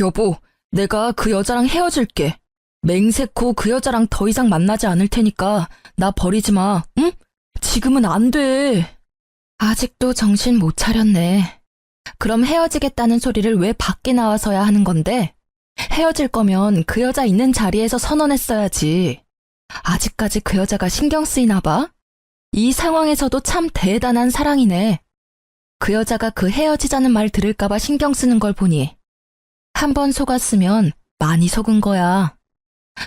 여보, 내가 그 여자랑 헤어질게. 맹세코 그 여자랑 더 이상 만나지 않을 테니까 나 버리지 마, 응? 지금은 안 돼. 아직도 정신 못 차렸네. 그럼 헤어지겠다는 소리를 왜 밖에 나와서야 하는 건데? 헤어질 거면 그 여자 있는 자리에서 선언했어야지. 아직까지 그 여자가 신경 쓰이나 봐? 이 상황에서도 참 대단한 사랑이네. 그 여자가 그 헤어지자는 말 들을까봐 신경 쓰는 걸 보니 한 번 속았으면 많이 속은 거야.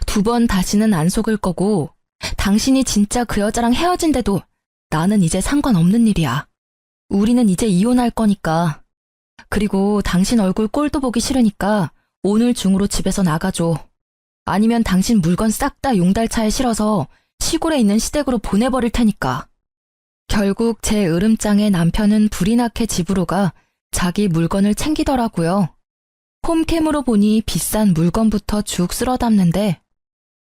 두 번 다시는 안 속을 거고 당신이 진짜 그 여자랑 헤어진대도 나는 이제 상관없는 일이야. 우리는 이제 이혼할 거니까. 그리고 당신 얼굴 꼴도 보기 싫으니까 오늘 중으로 집에서 나가줘. 아니면 당신 물건 싹 다 용달차에 실어서 시골에 있는 시댁으로 보내버릴 테니까. 결국 제 으름장에 남편은 불이 나게 집으로 가 자기 물건을 챙기더라고요. 홈캠으로 보니 비싼 물건부터 쭉 쓸어 담는데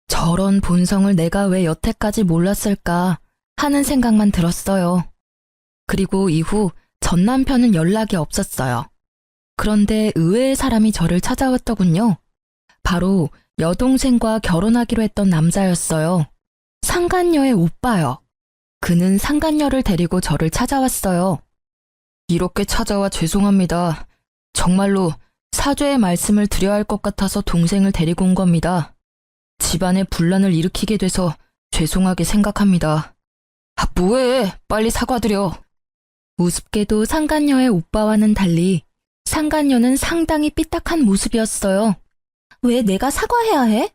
저런 본성을 내가 왜 여태까지 몰랐을까 하는 생각만 들었어요. 그리고 이후 전 남편은 연락이 없었어요. 그런데 의외의 사람이 저를 찾아왔더군요. 바로 여동생과 결혼하기로 했던 남자였어요. 상간녀의 오빠요. 그는 상간녀를 데리고 저를 찾아왔어요. 이렇게 찾아와 죄송합니다. 정말로 사죄의 말씀을 드려야 할 것 같아서 동생을 데리고 온 겁니다. 집안에 분란을 일으키게 돼서 죄송하게 생각합니다. 뭐해? 빨리 사과드려. 우습게도 상간녀의 오빠와는 달리 상간녀는 상당히 삐딱한 모습이었어요. 왜 내가 사과해야 해?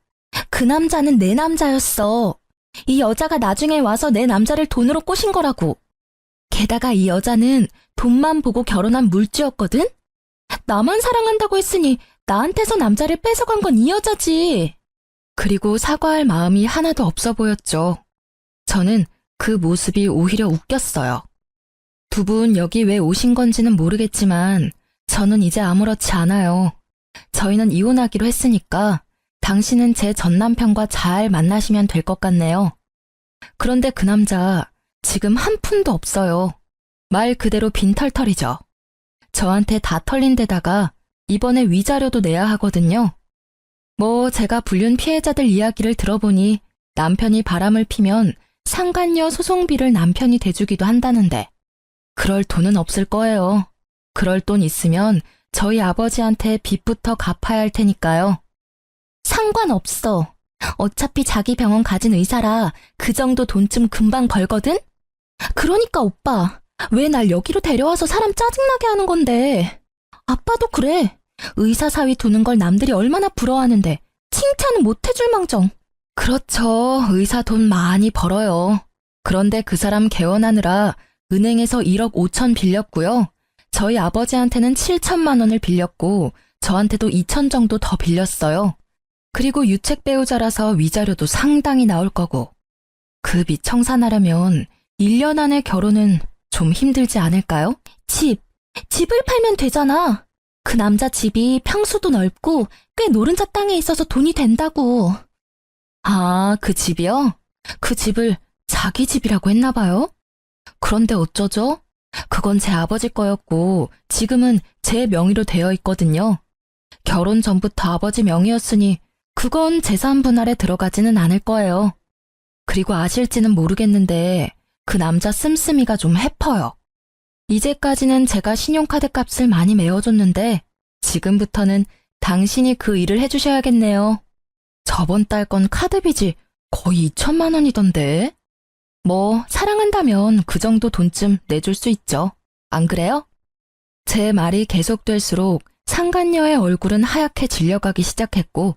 그 남자는 내 남자였어. 이 여자가 나중에 와서 내 남자를 돈으로 꼬신 거라고. 게다가 이 여자는 돈만 보고 결혼한 물주였거든? 나만 사랑한다고 했으니 나한테서 남자를 뺏어간 건 이 여자지. 그리고 사과할 마음이 하나도 없어 보였죠. 저는 그 모습이 오히려 웃겼어요. 두 분 여기 왜 오신 건지는 모르겠지만 저는 이제 아무렇지 않아요. 저희는 이혼하기로 했으니까 당신은 제 전남편과 잘 만나시면 될 것 같네요. 그런데 그 남자 지금 한 푼도 없어요. 말 그대로 빈털털이죠. 저한테 다 털린 데다가 이번에 위자료도 내야 하거든요. 제가 불륜 피해자들 이야기를 들어보니 남편이 바람을 피면 상간녀 소송비를 남편이 대주기도 한다는데 그럴 돈은 없을 거예요. 그럴 돈 있으면 저희 아버지한테 빚부터 갚아야 할 테니까요. 상관없어. 어차피 자기 병원 가진 의사라 그 정도 돈쯤 금방 벌거든? 그러니까 오빠, 왜 날 여기로 데려와서 사람 짜증나게 하는 건데? 아빠도 그래. 의사 사위 두는 걸 남들이 얼마나 부러워하는데 칭찬은 못 해줄 망정. 그렇죠. 의사 돈 많이 벌어요. 그런데 그 사람 개원하느라 은행에서 1억 5천 빌렸고요. 저희 아버지한테는 7천만 원을 빌렸고 저한테도 2천 정도 더 빌렸어요. 그리고 유책 배우자라서 위자료도 상당히 나올 거고. 그 빚 청산하려면 1년 안에 결혼은 좀 힘들지 않을까요? 집을 팔면 되잖아. 그 남자 집이 평수도 넓고 꽤 노른자 땅에 있어서 돈이 된다고. 아, 그 집이요? 그 집을 자기 집이라고 했나 봐요? 그런데 어쩌죠? 그건 제 아버지 거였고 지금은 제 명의로 되어 있거든요. 결혼 전부터 아버지 명의였으니 그건 재산 분할에 들어가지는 않을 거예요. 그리고 아실지는 모르겠는데 그 남자 씀씀이가 좀 해퍼요. 이제까지는 제가 신용카드 값을 많이 메워줬는데 지금부터는 당신이 그 일을 해주셔야겠네요. 저번 달 건 카드빚이 거의 2천만 원이던데. 사랑한다면 그 정도 돈쯤 내줄 수 있죠. 안 그래요? 제 말이 계속될수록 상간녀의 얼굴은 하얗게 질려가기 시작했고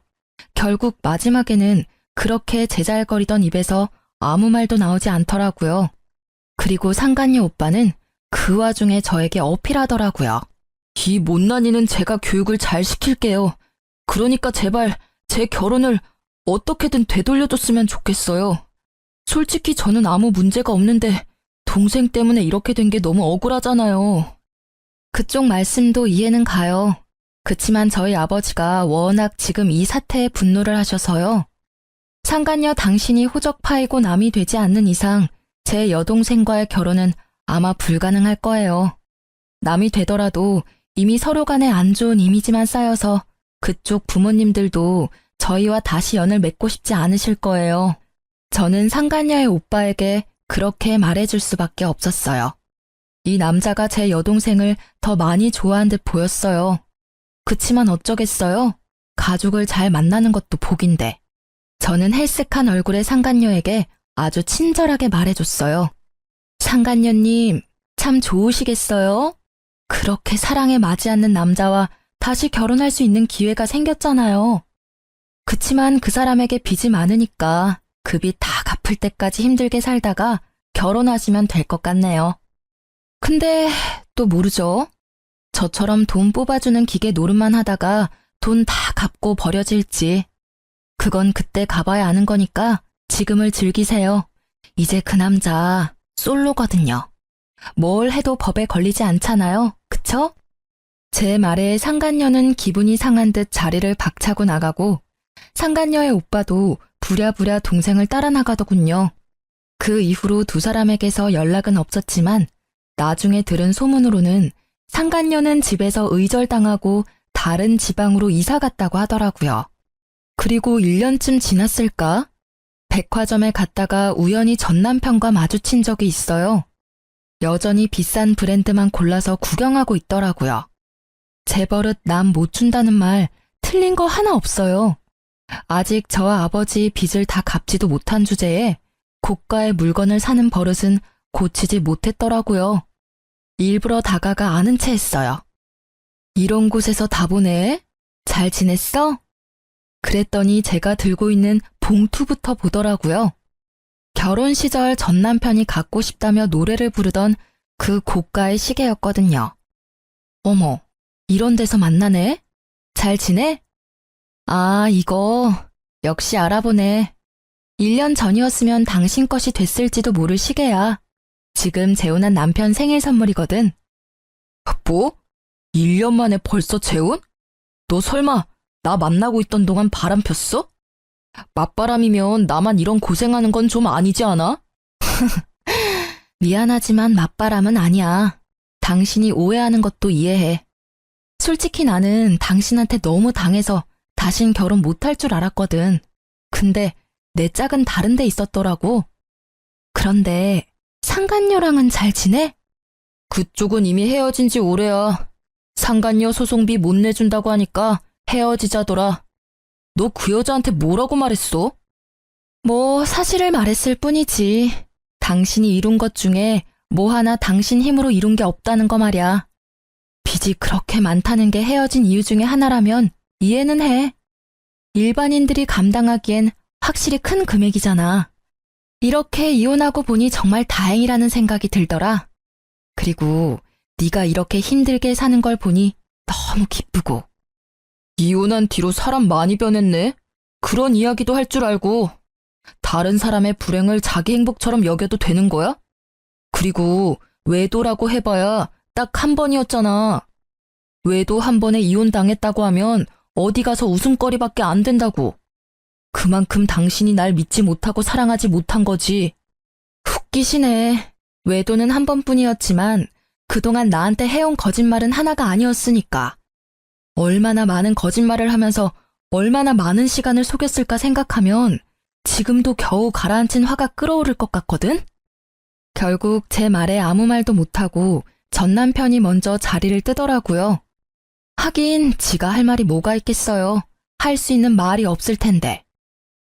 결국 마지막에는 그렇게 제잘거리던 입에서 아무 말도 나오지 않더라고요. 그리고 상간녀 오빠는 그 와중에 저에게 어필하더라고요. 이 못난이는 제가 교육을 잘 시킬게요. 그러니까 제발 제 결혼을 어떻게든 되돌려줬으면 좋겠어요. 솔직히 저는 아무 문제가 없는데 동생 때문에 이렇게 된 게 너무 억울하잖아요. 그쪽 말씀도 이해는 가요. 그치만 저희 아버지가 워낙 지금 이 사태에 분노를 하셔서요. 상간녀 당신이 호적 파이고 남이 되지 않는 이상 제 여동생과의 결혼은 아마 불가능할 거예요. 남이 되더라도 이미 서로 간에 안 좋은 이미지만 쌓여서 그쪽 부모님들도 저희와 다시 연을 맺고 싶지 않으실 거예요. 저는 상간녀의 오빠에게 그렇게 말해줄 수밖에 없었어요. 이 남자가 제 여동생을 더 많이 좋아한 듯 보였어요. 그치만 어쩌겠어요? 가족을 잘 만나는 것도 복인데. 저는 헬쓱한 얼굴의 상간녀에게 아주 친절하게 말해줬어요. 상간녀님, 참 좋으시겠어요? 그렇게 사랑에 맞지 않는 남자와 다시 결혼할 수 있는 기회가 생겼잖아요. 그치만 그 사람에게 빚이 많으니까 그 빚 다 갚을 때까지 힘들게 살다가 결혼하시면 될 것 같네요. 근데 또 모르죠? 저처럼 돈 뽑아주는 기계 노릇만 하다가 돈 다 갚고 버려질지. 그건 그때 가봐야 아는 거니까 지금을 즐기세요. 이제 그 남자 솔로거든요. 뭘 해도 법에 걸리지 않잖아요. 그쵸? 제 말에 상간녀는 기분이 상한 듯 자리를 박차고 나가고 상간녀의 오빠도 부랴부랴 동생을 따라 나가더군요. 그 이후로 두 사람에게서 연락은 없었지만 나중에 들은 소문으로는 상간녀는 집에서 의절당하고 다른 지방으로 이사 갔다고 하더라고요. 그리고 1년쯤 지났을까? 백화점에 갔다가 우연히 전 남편과 마주친 적이 있어요. 여전히 비싼 브랜드만 골라서 구경하고 있더라고요. 제 버릇 남 못 준다는 말 틀린 거 하나 없어요. 아직 저와 아버지 빚을 다 갚지도 못한 주제에 고가의 물건을 사는 버릇은 고치지 못했더라고요. 일부러 다가가 아는 체 했어요. 이런 곳에서 다 보네? 잘 지냈어? 그랬더니 제가 들고 있는 봉투부터 보더라고요. 결혼 시절 전 남편이 갖고 싶다며 노래를 부르던 그 고가의 시계였거든요. 어머, 이런 데서 만나네? 잘 지내? 아, 이거 역시 알아보네. 1년 전이었으면 당신 것이 됐을지도 모를 시계야. 지금 재혼한 남편 생일 선물이거든. 뭐? 1년 만에 벌써 재혼? 너 설마 나 만나고 있던 동안 바람 폈어? 맞바람이면 나만 이런 고생하는 건 좀 아니지 않아? 미안하지만 맞바람은 아니야. 당신이 오해하는 것도 이해해. 솔직히 나는 당신한테 너무 당해서 다신 결혼 못할 줄 알았거든. 근데 내 짝은 다른 데 있었더라고. 그런데 상간녀랑은 잘 지내? 그쪽은 이미 헤어진 지 오래야. 상간녀 소송비 못 내준다고 하니까 헤어지자더라. 너 그 여자한테 뭐라고 말했어? 뭐 사실을 말했을 뿐이지. 당신이 이룬 것 중에 뭐 하나 당신 힘으로 이룬 게 없다는 거 말이야. 빚이 그렇게 많다는 게 헤어진 이유 중에 하나라면 이해는 해. 일반인들이 감당하기엔 확실히 큰 금액이잖아. 이렇게 이혼하고 보니 정말 다행이라는 생각이 들더라. 그리고 네가 이렇게 힘들게 사는 걸 보니 너무 기쁘고. 이혼한 뒤로 사람 많이 변했네. 그런 이야기도 할 줄 알고. 다른 사람의 불행을 자기 행복처럼 여겨도 되는 거야? 그리고 외도라고 해봐야 딱 한 번이었잖아. 외도 한 번에 이혼당했다고 하면 어디 가서 웃음거리밖에 안 된다고. 그만큼 당신이 날 믿지 못하고 사랑하지 못한 거지. 웃기시네. 외도는 한 번뿐이었지만 그동안 나한테 해온 거짓말은 하나가 아니었으니까. 얼마나 많은 거짓말을 하면서 얼마나 많은 시간을 속였을까 생각하면 지금도 겨우 가라앉힌 화가 끓어오를 것 같거든? 결국 제 말에 아무 말도 못하고 전 남편이 먼저 자리를 뜨더라고요. 하긴 지가 할 말이 뭐가 있겠어요. 할 수 있는 말이 없을 텐데.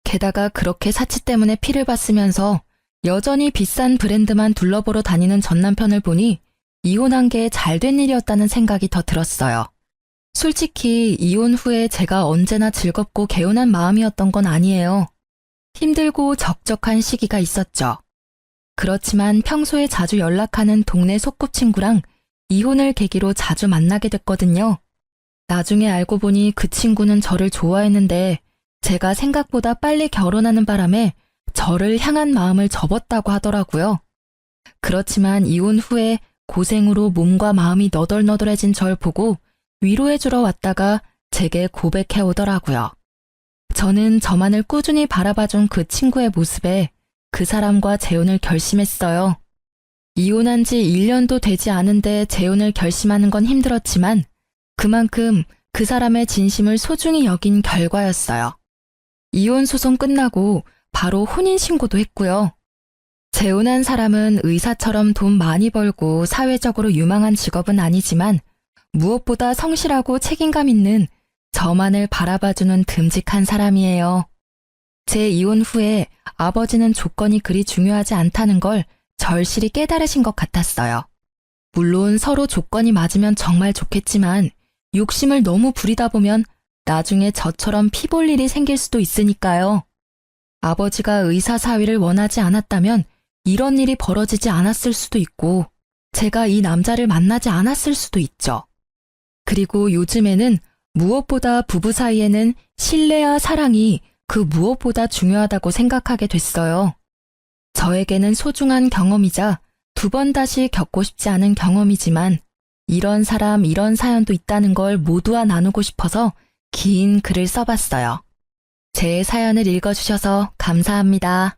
게다가 그렇게 사치 때문에 피를 봤으면서 여전히 비싼 브랜드만 둘러보러 다니는 전 남편을 보니 이혼한 게 잘된 일이었다는 생각이 더 들었어요. 솔직히 이혼 후에 제가 언제나 즐겁고 개운한 마음이었던 건 아니에요. 힘들고 적적한 시기가 있었죠. 그렇지만 평소에 자주 연락하는 동네 소꿉친구랑 이혼을 계기로 자주 만나게 됐거든요. 나중에 알고 보니 그 친구는 저를 좋아했는데 제가 생각보다 빨리 결혼하는 바람에 저를 향한 마음을 접었다고 하더라고요. 그렇지만 이혼 후에 고생으로 몸과 마음이 너덜너덜해진 절 보고 위로해주러 왔다가 제게 고백해 오더라고요. 저는 저만을 꾸준히 바라봐준 그 친구의 모습에 그 사람과 재혼을 결심했어요. 이혼한 지 1년도 되지 않은데 재혼을 결심하는 건 힘들었지만 그만큼 그 사람의 진심을 소중히 여긴 결과였어요. 이혼 소송 끝나고 바로 혼인신고도 했고요. 재혼한 사람은 의사처럼 돈 많이 벌고 사회적으로 유망한 직업은 아니지만 무엇보다 성실하고 책임감 있는 저만을 바라봐주는 듬직한 사람이에요. 제 이혼 후에 아버지는 조건이 그리 중요하지 않다는 걸 절실히 깨달으신 것 같았어요. 물론 서로 조건이 맞으면 정말 좋겠지만 욕심을 너무 부리다 보면 나중에 저처럼 피 볼 일이 생길 수도 있으니까요. 아버지가 의사 사위를 원하지 않았다면 이런 일이 벌어지지 않았을 수도 있고 제가 이 남자를 만나지 않았을 수도 있죠. 그리고 요즘에는 무엇보다 부부 사이에는 신뢰와 사랑이 그 무엇보다 중요하다고 생각하게 됐어요. 저에게는 소중한 경험이자 두 번 다시 겪고 싶지 않은 경험이지만 이런 사람, 이런 사연도 있다는 걸 모두와 나누고 싶어서 긴 글을 써봤어요. 제 사연을 읽어주셔서 감사합니다.